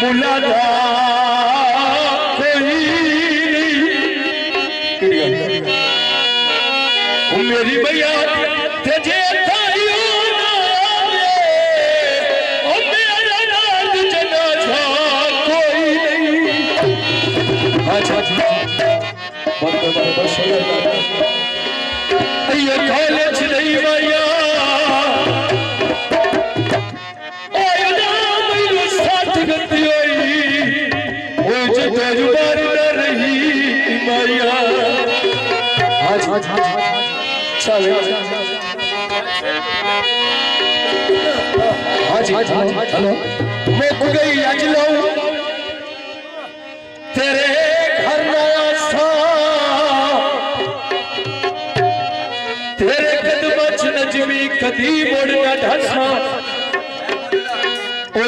मुलादा कोई नहीं मेरी भैया तेजे ये कॉलेज नहीं भैया साथ गति रही भैया मैं गई आज लो तेरे घर नया सा तेरे कदम नजमी कदी मुड़ना ढसा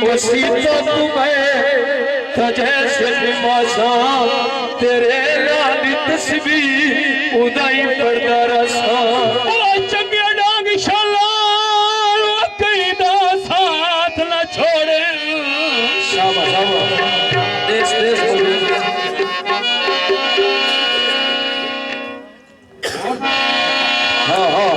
वसीता तुम्हें जैसे निमासा तेरे लाली तस्वीर उदाई पड़ता रसा चंगे डांग शाला कहीं ना साथ न छोड़े शाबाश शाबाश देश देश हाँ हाँ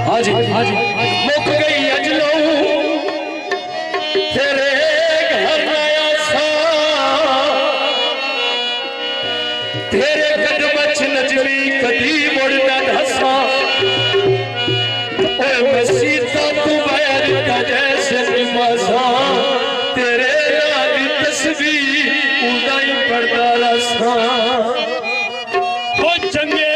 हाजी मुक गई अजलो तेरे घर नया सा तेरे कदम नजमी कदी मुड़ना ढसा मसीता तू बैठता जैसे निमासा तेरे लाली तस्वीर उदाई पड़ता रसा चंगे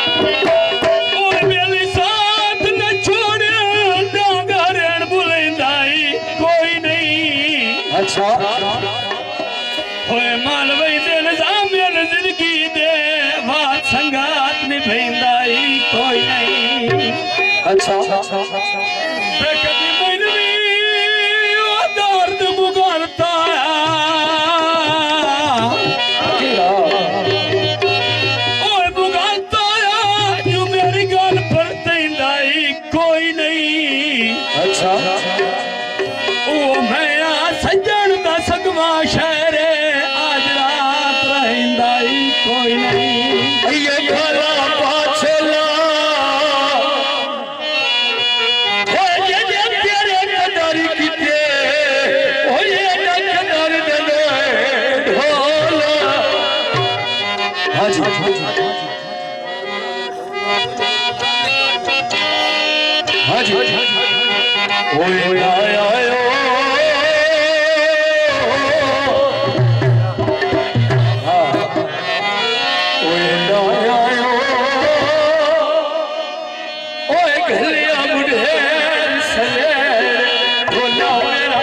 और मेरे साथ न छोड़े डांगरें बुलेंदाई कोई नहीं अच्छा होए मालवई दिल मेरे जिंदगी दे बात संगात निभाईंदाई कोई नहीं अच्छा कभी मैंने दर्द मुगलता कोई नहीं अच्छा ओ मैं सज्जन दा सगवा शहर आज रात रहिंदाई कोई नहीं ये भला पाछला हो ये तेरे कदर कीते ओ ये कदर दे ढोला हाजी ओए आयो ओए आयो ओए घलिया मुढेर सले बोला मेरा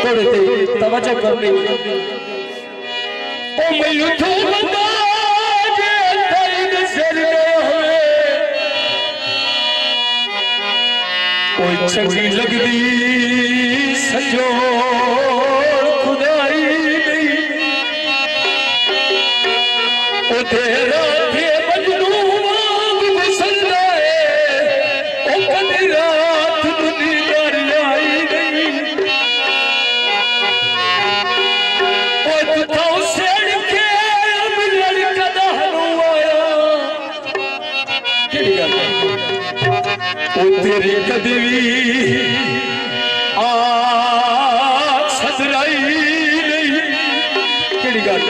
थोड़ी सी तवज्जो करनी ओ मैं तो बंदा जे तेरी नजर में कोई चंगी लगदी सजो खुदाई नहीं ओ तेरा थे मजनू वांग गुसलदा है ओ कदी रात दुनिया आई नहीं ओ तू सेड़ के अब लड़का दहनु आया केड़ी गल ओ तेरी कदवी आ सदराई नहीं केड़ी गल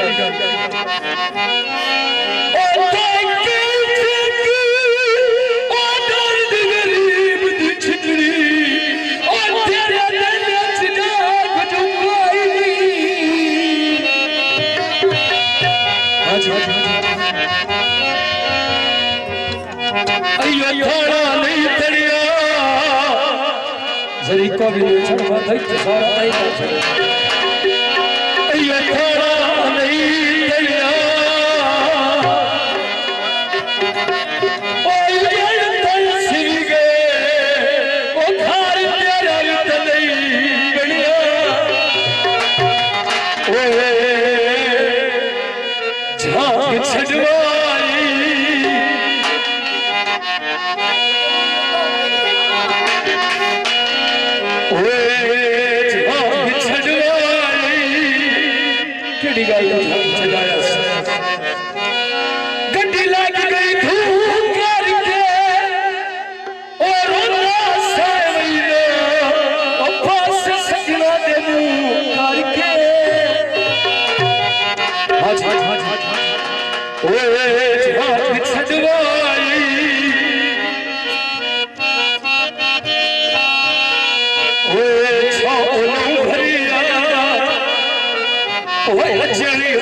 जरी को भी छड़वा दई तो सारा तई ये थोड़ा नहीं दिया ओ ये तन सिर गए ओ घर तेरा तो नहीं बढ़िया ओए झांक छड़वाई गड्डी लग गई धूम करके और पास सजना दे मुंह करके छड़वाई भरिया जड़ी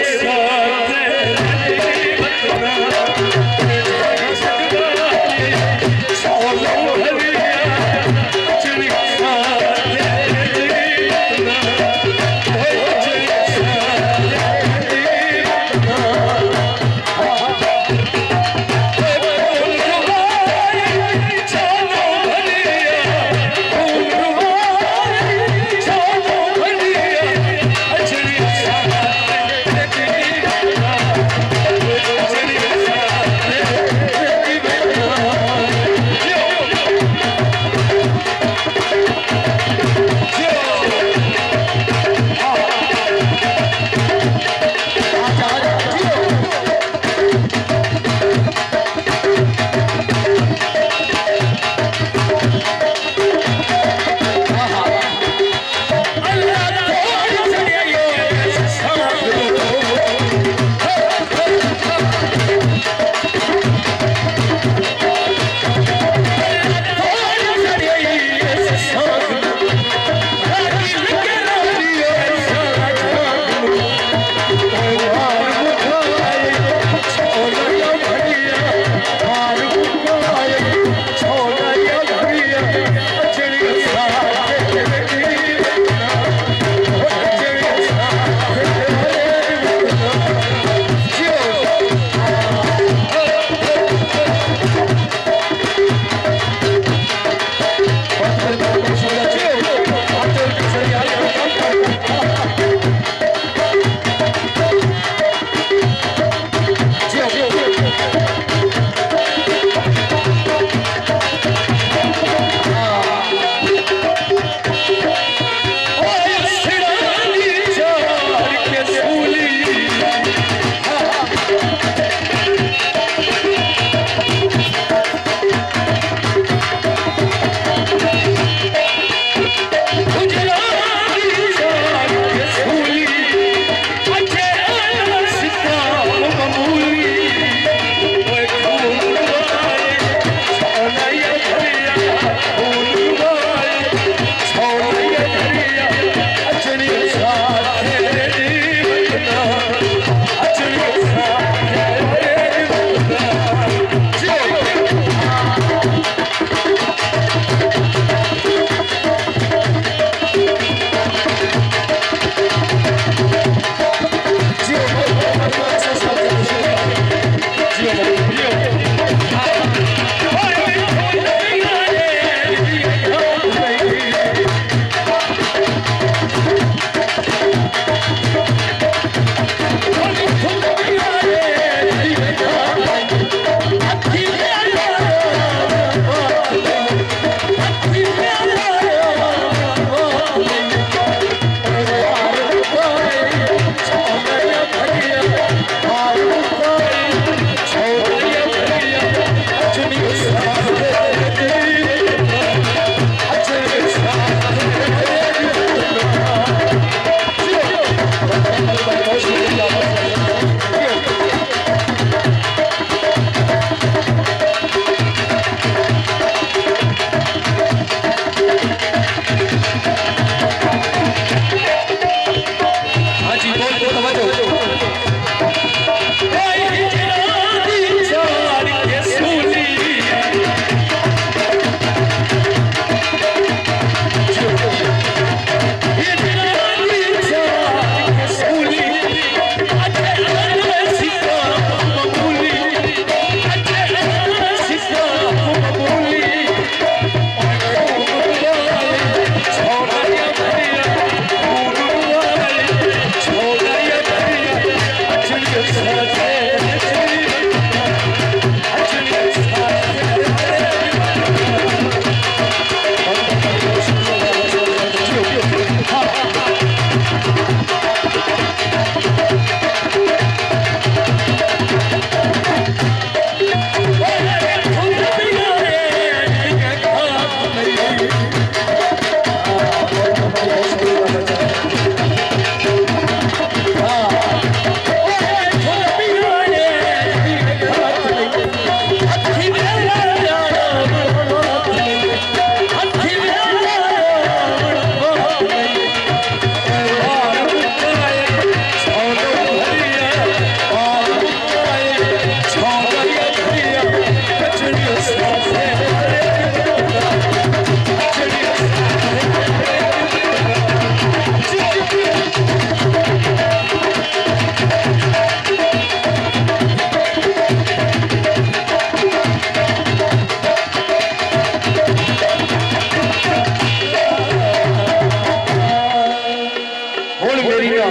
बोल मेरी ना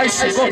ऐसे को